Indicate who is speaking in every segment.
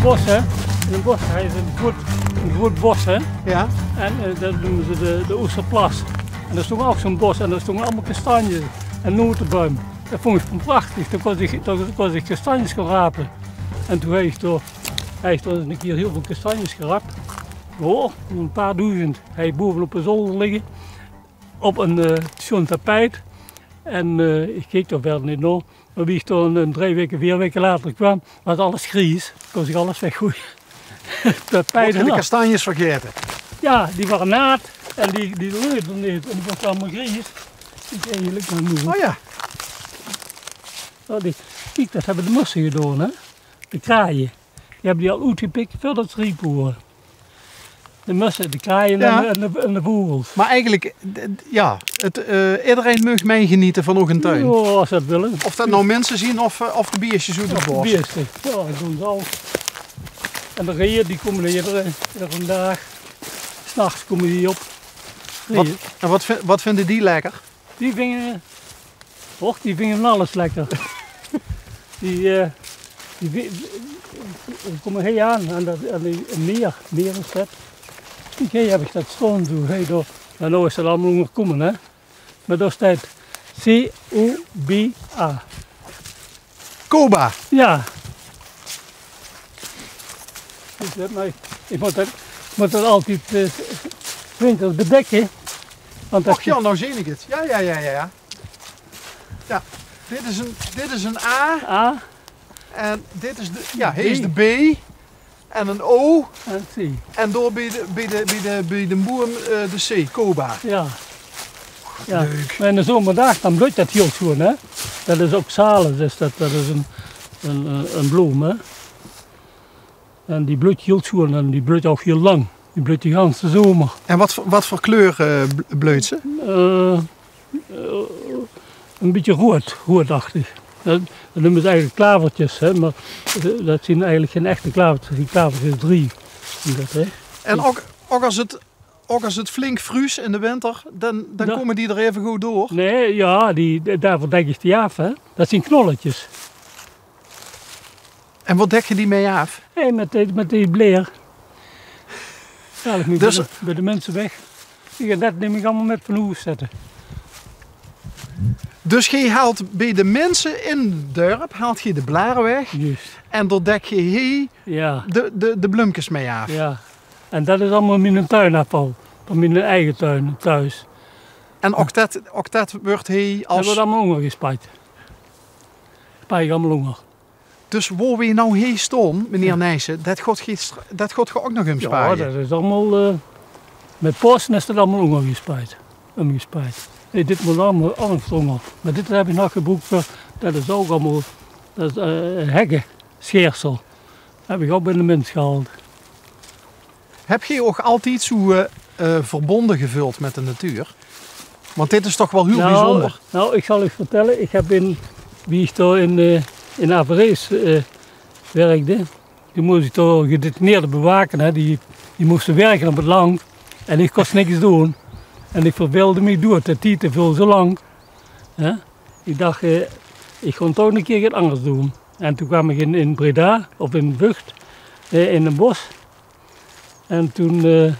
Speaker 1: bos, hè. In een bos, hij is een groot bos, hè.
Speaker 2: Ja.
Speaker 1: En dat noemen ze de Oesterplas. En daar stond ook zo'n bos en daar stonden allemaal kastanjes en notenboom. Dat vond ik prachtig, toen kon ik kastanjes gaan rapen. En toen heeft hij een keer heel veel kastanjes gerapt. Oh, een paar duizend. Hij heeft bovenop een zolder liggen, op zo'n tapijt. En ik keek er verder niet naar. Maar wie ik toen 3 weken, 4 weken later kwam, was alles gries. Kon zich alles weggooien.
Speaker 2: Mocht je de kastanjes vergeten?
Speaker 1: Ja, die waren naad en die leurden niet. En die was allemaal gries. Ik eigenlijk maar moe.
Speaker 2: Oh ja.
Speaker 1: Oh, kijk, dat hebben de mussen gedaan, hè. De kraaien. Die hebben die al uitgepikt voordat ze riep worden. De mussen, de kraaien
Speaker 2: Ja.
Speaker 1: en de vogels.
Speaker 2: Maar eigenlijk, ja, iedereen mag meegenieten van nog een tuin.
Speaker 1: Ja, als ze dat willen.
Speaker 2: Of dat nou mensen zien of de biertjes uit het bos.
Speaker 1: Ja, dat doen ze al. En de reeën die komen hier vandaag. S'nachts komen die op.
Speaker 2: Wat vinden die lekker?
Speaker 1: Die vingen alles lekker. die komen hier aan een meer is dat. Hier heb ik dat staan zo. En nou is dat allemaal nog komen, hè. Maar daar staat C-O-B-A.
Speaker 2: Coba.
Speaker 1: Ja. Ik moet dat altijd winters bedekken. Want
Speaker 2: Och ja, nou zie ik het. Ja. Ja, dit is een A.
Speaker 1: A
Speaker 2: En dit is hier is de B. En een O.
Speaker 1: en C.
Speaker 2: En door bij de boer de C, Coba.
Speaker 1: Ja. Ja.
Speaker 2: Leuk.
Speaker 1: Maar in de zomerdag dan bloeit dat heel schoon, hè. Dat is ook zalen, dus dat is een bloem, hè. En die bloeit heel schoon en die bloeit ook heel lang. Die bloeit de hele zomer.
Speaker 2: En wat voor kleur bloeit ze?
Speaker 1: Een beetje roodachtig. Dat noemen ze eigenlijk klavertjes, hè, maar dat zien eigenlijk geen echte klavertjes. Die klavertjes 3.
Speaker 2: En ook als het flink vries in de winter, dan komen die er even goed door.
Speaker 1: Nee, ja, daarvoor dek ik die af, hè. Dat zijn knolletjes.
Speaker 2: En wat dek je die mee af?
Speaker 1: Nee, met die bleer. Ja, ik moet
Speaker 2: Dus
Speaker 1: bij de mensen weg. Dat neem ik allemaal met van huis zetten.
Speaker 2: Dus je haalt bij de mensen in het dorp haalt je de blaren weg.
Speaker 1: Juist.
Speaker 2: En daar dek je hier
Speaker 1: Ja.
Speaker 2: de bloemkes mee af.
Speaker 1: Ja. En dat is allemaal mijn tuinafval. Van mijn eigen tuin thuis.
Speaker 2: En ook dat wordt hier
Speaker 1: Dat
Speaker 2: als...
Speaker 1: wordt allemaal honger gespuit. Spuit ik allemaal honger.
Speaker 2: Dus waar we nou hier staan, meneer Nijssen, dat gaat je ook nog eens
Speaker 1: Ja,
Speaker 2: sparen.
Speaker 1: dat is allemaal... met posten is dat allemaal honger gespuit. Nee, dit moet allemaal anders honger. Maar dit heb ik nog gebruikt voor... Dat is ook allemaal... Dat is hekken, scheersel. Dat heb ik ook bij de mens gehaald.
Speaker 2: Heb je ook altijd zo verbonden gevuld met de natuur? Want dit is toch wel heel bijzonder.
Speaker 1: Nou, ik zal u vertellen. Ik heb wie ik daar in Averees werkte, die moest ik door gedetineerden bewaken. Hè. Die moesten werken op het land en ik kon niks doen. En ik verveelde me door, dat die te veel zo lang. Hè. Ik dacht, ik ga toch een keer iets anders doen. En toen kwam ik in Breda, of in Vught, in een bos. En toen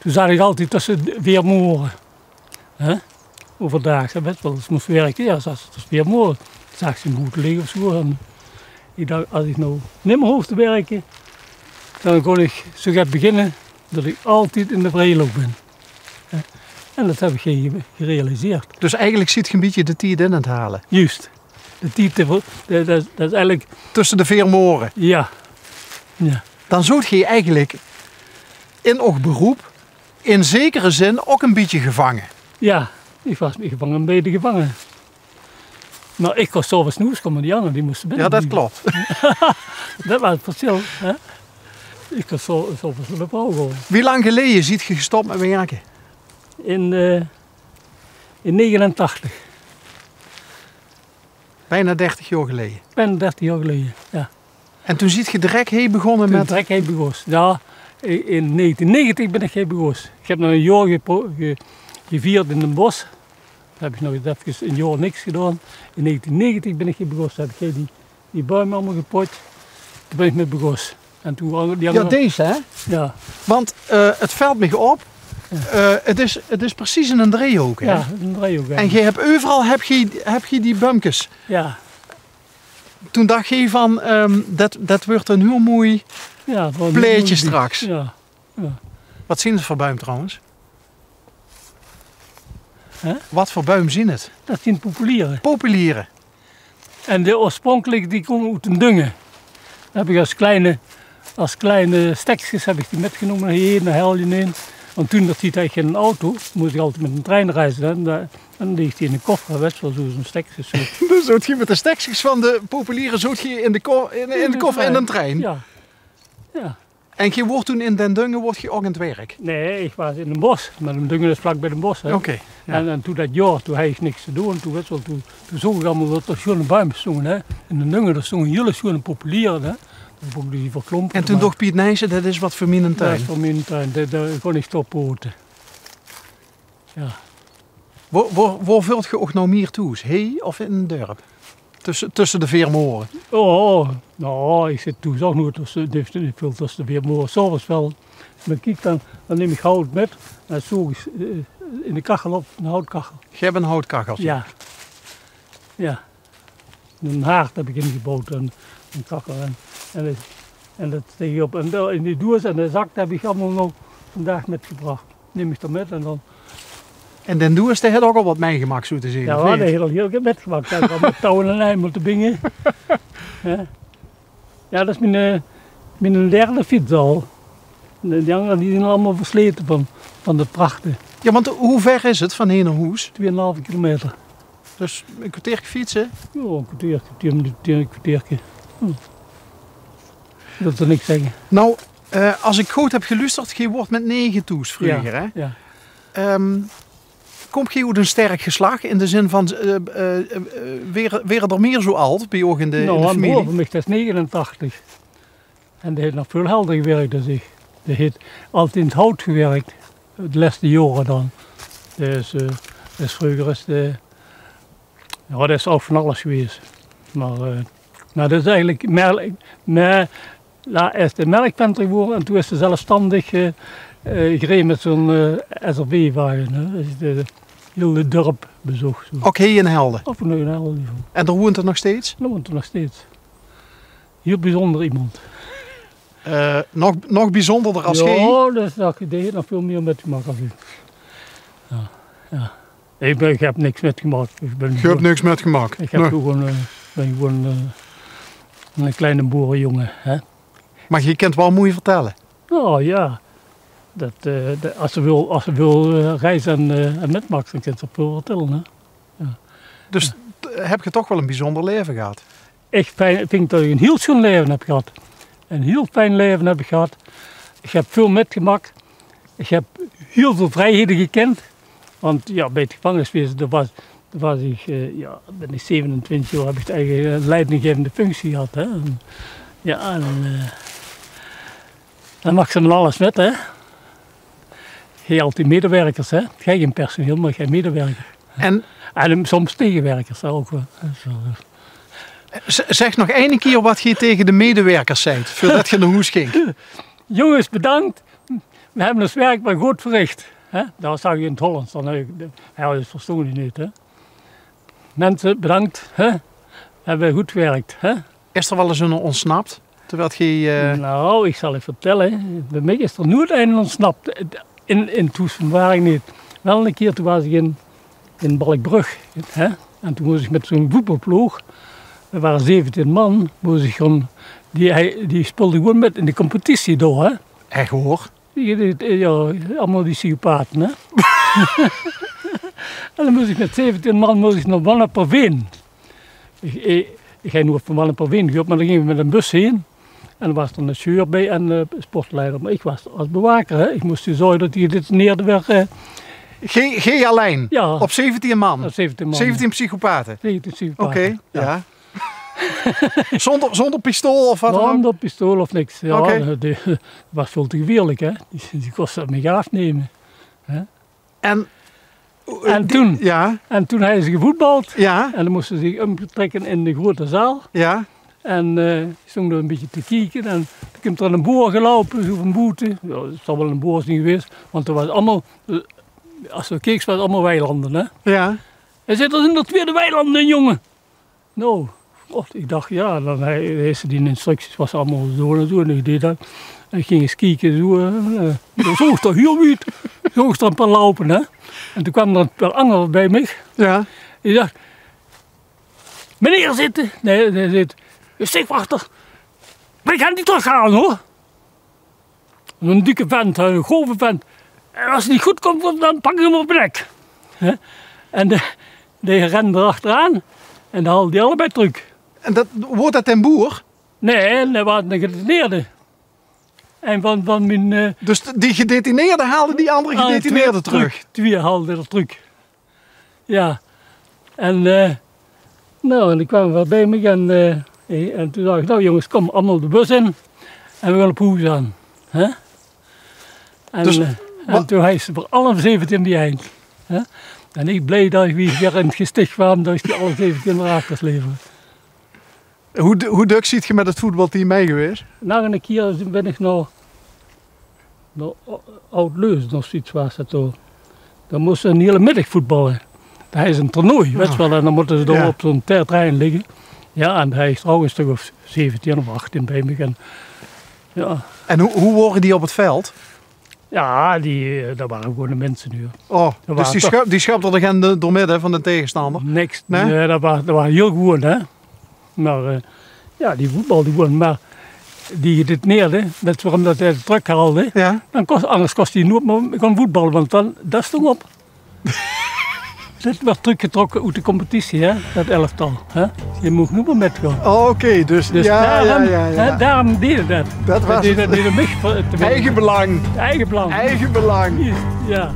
Speaker 1: zag ik altijd tussen weer moren. Overdag, weet wel, ze moest werken, ja, ze weer moren. Zag ze hem goed liggen of zo. En ik dacht, als ik nou niet meer hoef te werken, dan kon ik zo gaan beginnen dat ik altijd in de vrijloop ben. En dat heb ik gerealiseerd.
Speaker 2: Dus eigenlijk zit je een beetje de tijd in het halen.
Speaker 1: Juist. De titel, dat is eigenlijk...
Speaker 2: Tussen de vier moren.
Speaker 1: Ja.
Speaker 2: Dan zou je eigenlijk in ook beroep, in zekere zin ook een beetje gevangen.
Speaker 1: Ja, ik was gevangen, een beetje gevangen. Maar ik kon zoveel snoes komen, die anderen die moesten binnen.
Speaker 2: Ja, dat klopt.
Speaker 1: Dat was het verschil. Hè? Ik kon zoveel de bouw gewoon.
Speaker 2: Wie lang geleden ziet je gestopt met werken?
Speaker 1: In 89.
Speaker 2: Bijna 30 jaar geleden.
Speaker 1: Bijna 30 jaar geleden, ja.
Speaker 2: En toen ziet je direct heen begonnen met...
Speaker 1: Direct heen begonnen. Ja, in 1990 ben ik heen begonnen. Ik heb nog een jaar gevierd in een bos. Daar heb ik nog even een jaar niks gedaan. In 1990 ben ik heen begonnen. Heb ik die bomen allemaal gepot. Toen ben ik met begos. En toen die
Speaker 2: Ja, deze hè?
Speaker 1: ja.
Speaker 2: Want het valt me op. Het is precies in een driehoek. Hè?
Speaker 1: Ja, een driehoek.
Speaker 2: En je hebt overal heb je die bumpjes.
Speaker 1: Ja.
Speaker 2: Toen dacht je van, dat wordt een heel mooi
Speaker 1: Ja,
Speaker 2: pleetje straks.
Speaker 1: Ja. Ja.
Speaker 2: Wat zien het voor buim trouwens?
Speaker 1: Hè?
Speaker 2: Wat voor buim zien het?
Speaker 1: Dat zijn populieren.
Speaker 2: Populieren.
Speaker 1: En de oorspronkelijke die komen uit een dungen. Dat heb ik als kleine stekjes heb ik die metgenomen hier naar Heljen in. Want toen dat hij geen auto, moest ik altijd met een trein reizen. En dan ligt hij in de koffer, best wel zo'n stekjes. Zo.
Speaker 2: Dus zout je met de stekjes van de populieren zout je in de koffer in een trein.
Speaker 1: Ja. Ja.
Speaker 2: En je wordt toen in Den Dungen wordt je ook aan het werk.
Speaker 1: Nee, ik was in een bos. Maar een dungen is vlak bij een bos.
Speaker 2: Oké. Ja.
Speaker 1: En toen dat jaar, toen had ik niks te doen. Toen zong ik allemaal wat schone buimen zongen. Hè. In de dungen, daar zongen hele schone populieren. Hè. Die verklompen.
Speaker 2: En toen dacht Piet Nijssen, dat is wat voor mijn
Speaker 1: Dat
Speaker 2: tuin.
Speaker 1: is voor mijn tuin, daar kon ik stoppoten. Ja.
Speaker 2: Waar vult je ook nou meer toe? Hey of in een dorp? Tussen de Veermoren.
Speaker 1: Nou, ik zit toen ook nog tussen de Veermoren. S'avonds wel. Maar kijk, dan neem ik hout met. En dan zoog ik in de kachel op, een houtkachel.
Speaker 2: Je hebt een houtkacheltje.
Speaker 1: Ja. Ja. Een haard heb ik ingebouwd, een kachel. En dat steeg je op. En in die doos en de zak heb ik allemaal nog vandaag metgebracht. Neem ik dat met en dan...
Speaker 2: En Den Doers, die had ook al wat meegemaakt, zo te zien.
Speaker 1: Ja,
Speaker 2: of
Speaker 1: we
Speaker 2: niet?
Speaker 1: hadden heel metgemaakt. Ik had met touwen en lijm moeten bingen. Ja, dat is mijn derde fiets al. Die anderen die zijn allemaal versleten van de prachten.
Speaker 2: Ja, want hoe ver is het van hier naar Hoes?
Speaker 1: 2,5 kilometer.
Speaker 2: Dus een kwartier fietsen.
Speaker 1: Ja, een kwartiertje. Dat wil niks zeggen.
Speaker 2: Nou, als ik goed heb geluisterd, je wordt met 9 toes vroeger, hè?
Speaker 1: Ja.
Speaker 2: Komt je uit een sterk geslacht in de zin van, weer er meer zo oud bij jou in de familie?
Speaker 1: Boven mij, dat is 89. En die heeft nog veel helder gewerkt dan ik. Die heeft altijd in het hout gewerkt, de laatste jaren dan. Dus vroeger is ja, dat is ook van alles geweest. Maar dat is eigenlijk is de melkventer geworden en toen is ze zelfstandig gereden met zo'n SRV-wagen. Dus de hele dorp bezocht. Zo.
Speaker 2: Ook hier in Helden.
Speaker 1: Of nu een heel niveau.
Speaker 2: En daar woont er nog steeds?
Speaker 1: Dat woont er nog steeds. Heel bijzonder iemand.
Speaker 2: Nog bijzonderder als
Speaker 1: ja,
Speaker 2: jij?
Speaker 1: die heeft nog veel meer metgemaakt als ik. Ja. Ik heb niks metgemaakt.
Speaker 2: Je hebt niks metgemaakt?
Speaker 1: Ik heb ben gewoon een kleine boerenjongen. Hè?
Speaker 2: Maar je kent wel mooi vertellen?
Speaker 1: Oh ja. Als ze wil reizen en metmaken, dan kan ze veel vertellen. Hè? Ja.
Speaker 2: Dus heb je toch wel een bijzonder leven gehad?
Speaker 1: Ik vind dat ik een heel schoon leven heb gehad. Een heel fijn leven heb ik gehad. Ik heb veel metgemaakt. Ik heb heel veel vrijheden gekend. Want ja, bij het gevangeniswezen ben ik 27 jaar, heb ik eigenlijk een leidinggevende functie gehad. Hè. En, ja, dan mag ze met alles met. Hè. Je hebt altijd medewerkers. Hè. Jij geen personeel, maar jij medewerker. En soms tegenwerkers ook wel.
Speaker 2: Zeg nog één keer wat je tegen de medewerkers zei, voordat je naar Hoes ging.
Speaker 1: Jongens, bedankt. We hebben ons werk maar goed verricht. Hè? Dat zag je in het Hollands. Dat verstond je niet. Hè? Mensen, bedankt. Hè? Hebben we goed gewerkt. Hè?
Speaker 2: Is er wel eens een ontsnapt? Terwijl je...
Speaker 1: Nou, ik zal je vertellen. Bij mij is er nooit een ontsnapt. In Toesen waar ik niet. Wel een keer toen was ik in Balkbrug. Hè? En toen moest ik met zo'n voetbalploeg. Er waren 17 man. Moest ik gewoon, die speelde gewoon met in de competitie door. Hè?
Speaker 2: Echt hoor.
Speaker 1: Ja, allemaal die psychopaten, hè. En dan moest ik met 17 man naar Wanneperveen. Ik ga nu van Wanneperveen, maar dan gingen we met een bus heen. En er was er een chauffeur bij en een sportleider. Maar ik was als bewaker, hè. Ik moest zorgen dat hij dit neerde werd.
Speaker 2: Geen alleen?
Speaker 1: Ja.
Speaker 2: Op 17 man?
Speaker 1: Op 17 man.
Speaker 2: 17 psychopaten?
Speaker 1: 17 psychopaten.
Speaker 2: Oké, ja. Zonder pistool of wat dan ook?
Speaker 1: Zonder pistool of niks. Ja,
Speaker 2: Okay.
Speaker 1: dat was veel te gevaarlijk, hè. Die kostte me gaaf nemen. Hè? Toen?
Speaker 2: Ja.
Speaker 1: En toen hebben ze gevoetbald.
Speaker 2: Ja.
Speaker 1: En dan moesten ze zich omtrekken in de grote zaal.
Speaker 2: Ja.
Speaker 1: En stond er een beetje te kijken. En toen komt er een boer gelopen, zo van boete. Ja, het zal wel een boer zijn geweest, want er was allemaal, als we keken, was het allemaal weilanden. Hè?
Speaker 2: Ja.
Speaker 1: Hij zei, er zijn er tweede weilanden, jongen. Nou, ik dacht, ja, dan heeft ze die instructies, was allemaal zo en zo. En ik deed dat. En ik ging eens kijken, zo is toch heel wiet. Zo is er een paar lopen, hè. En toen kwam er een paar anderen bij mij.
Speaker 2: Ja.
Speaker 1: Die dacht, meneer zitten. Nee, hij zit, steekwachter. Maar ik ga niet teruggaan, hoor. Een dikke vent, een grove vent. En als het niet goed komt, dan pak ik hem op de nek. En die rende erachteraan. En dan haalde die allebei terug.
Speaker 2: En wordt dat een boer?
Speaker 1: Nee, dat was een gedetineerde. En van mijn...
Speaker 2: Dus die gedetineerde haalde die andere gedetineerde terug?
Speaker 1: Twee haalden er terug. Ja. En en die kwamen wel bij me en toen dacht ik, nou jongens, kom allemaal de bus in. En we gaan op huis aan. Hè? En,
Speaker 2: dus,
Speaker 1: en toen hij ze voor alle 17 die eind. Hè? En ik blij dat ik weer in het gesticht kwam, dat ik die alle 17 erachter was leveren.
Speaker 2: Hoe druk ziet je met het voetbalteam mee geweest?
Speaker 1: Na een keer ben ik naar Oud-Leus of zoiets was dat toch. Dan moesten ze een hele middag voetballen. Dat is een toernooi, weet je wel. En dan moeten ze daar op zo'n terrein liggen. Ja, en hij is trouwens een stuk of 17 of 18 bij me. Ja.
Speaker 2: En hoe worden die op het veld?
Speaker 1: Ja, dat waren gewoon de mensen nu.
Speaker 2: Oh, dus die schuipt er de doormidden van de tegenstander?
Speaker 1: Niks,
Speaker 2: nee?
Speaker 1: Nee, dat was heel gewoon, hè. Maar ja, die voetbal die gewoon, maar die gedetineerde, net waarom dat hij de truck haalde,
Speaker 2: ja.
Speaker 1: Anders kost hij nooit meer gaan voetballen, want dan, dat stond op. Dat werd teruggetrokken uit de competitie, hè, dat elftal. Hè. Je moet niet meer metgaan.
Speaker 2: Oh, oké, dus ja,
Speaker 1: daarom, daarom deden dat.
Speaker 2: Dat was
Speaker 1: deden
Speaker 2: eigen belang.
Speaker 1: Eigen belang.
Speaker 2: Eigen belang.
Speaker 1: Ja.